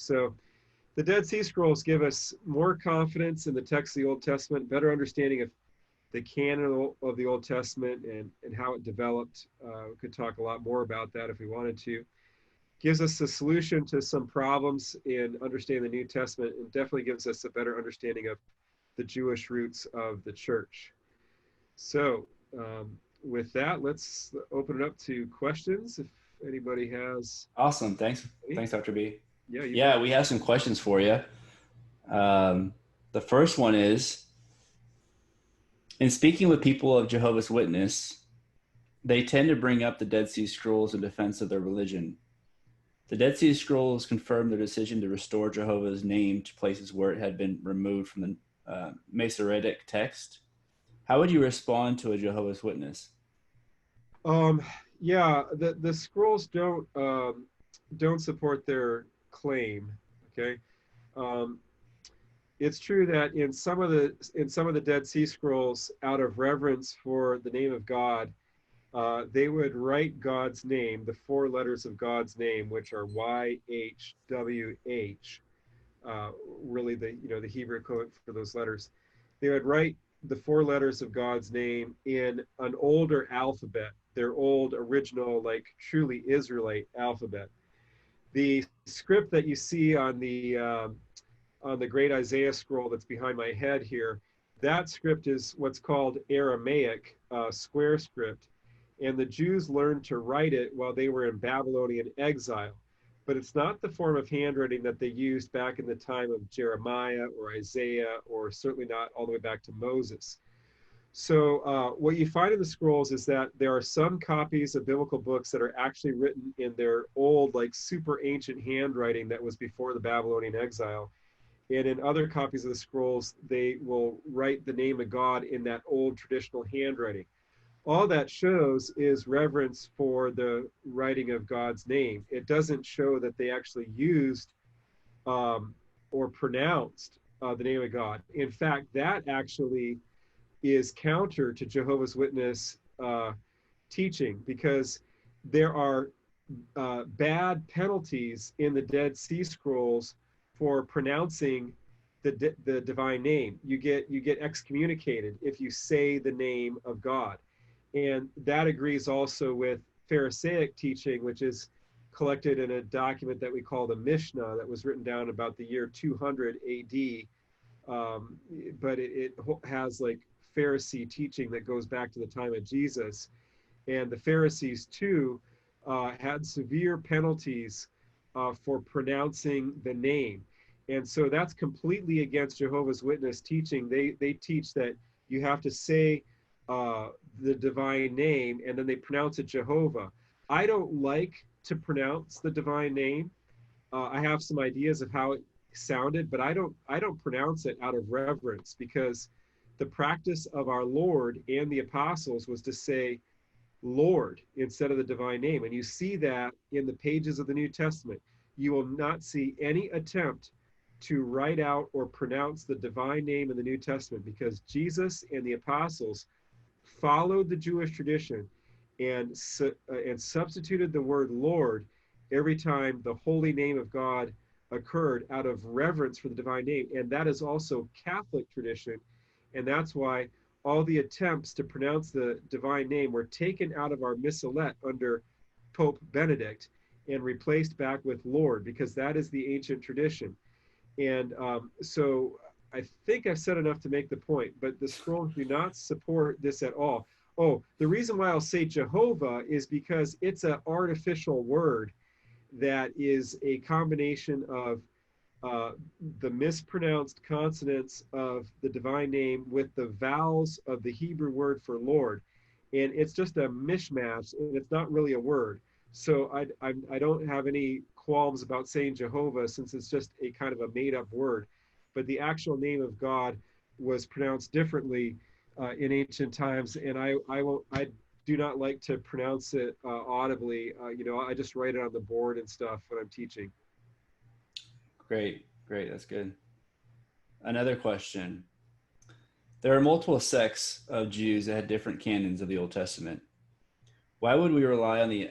So the Dead Sea Scrolls give us more confidence in the text of the Old Testament, better understanding of the canon of the Old Testament and how it developed. We could talk a lot more about that if we wanted to. Gives us a solution to some problems in understanding the New Testament, and definitely gives us a better understanding of the Jewish roots of the church. So with that, let's open it up to questions if anybody has Awesome. Thanks. any. Thanks, Dr. B. Yeah, you bet. Yeah, we have some questions for you. The first one is, in speaking with people of Jehovah's Witness, they tend to bring up the Dead Sea Scrolls in defense of their religion. The Dead Sea Scrolls confirm their decision to restore Jehovah's name to places where it had been removed from the Masoretic text. How would you respond to a Jehovah's Witness? Yeah, the scrolls don't support their claim. Okay, um, it's true that in some of the Dead Sea Scrolls, out of reverence for the name of God, they would write God's name, the four letters of God's name, which are YHWH, really the Hebrew code for those letters. They would write the four letters of God's name in an older alphabet, their old original, like truly Israelite alphabet. The script that you see on the great Isaiah scroll that's behind my head here, that script is what's called Aramaic, square script. And the Jews learned to write it while they were in Babylonian exile. But it's not the form of handwriting that they used back in the time of Jeremiah or Isaiah, or certainly not all the way back to Moses. So what you find in the scrolls is that there are some copies of biblical books that are actually written in their old, like super ancient handwriting that was before the Babylonian exile. And in other copies of the scrolls, they will write the name of God in that old traditional handwriting. All that shows is reverence for the writing of God's name. It doesn't show that they actually used or pronounced the name of God. In fact, that actually is counter to Jehovah's Witness teaching, because there are bad penalties in the Dead Sea Scrolls for pronouncing the divine name. You get excommunicated if you say the name of God. And that agrees also with Pharisaic teaching, which is collected in a document that we call the Mishnah, that was written down about the year 200 AD. But it has like Pharisee teaching that goes back to the time of Jesus. And the Pharisees too had severe penalties for pronouncing the name. And so that's completely against Jehovah's Witness teaching. They teach that you have to say the divine name, and then they pronounce it Jehovah. I don't like to pronounce the divine name. I have some ideas of how it sounded, but I don't pronounce it out of reverence, because the practice of our Lord and the apostles was to say Lord instead of the divine name. And you see that in the pages of the New Testament. You will not see any attempt to write out or pronounce the divine name in the New Testament, because Jesus and the apostles followed the Jewish tradition and substituted the word Lord every time the holy name of God occurred, out of reverence for the divine name. And that is also Catholic tradition. And that's why all the attempts to pronounce the divine name were taken out of our missalette under Pope Benedict and replaced back with Lord, because that is the ancient tradition. And so I think I've said enough to make the point, but the scrolls do not support this at all. Oh, the reason why I'll say Jehovah is because it's an artificial word that is a combination of the mispronounced consonants of the divine name with the vowels of the Hebrew word for Lord. And it's just a mishmash, and it's not really a word. So I don't have any qualms about saying Jehovah, since it's just a kind of a made-up word. But the actual name of God was pronounced differently in ancient times, and I do not like to pronounce it audibly. I just write it on the board and stuff when I'm teaching. Great, that's good. Another question. There are multiple sects of Jews that had different canons of the Old Testament. Why would we rely on the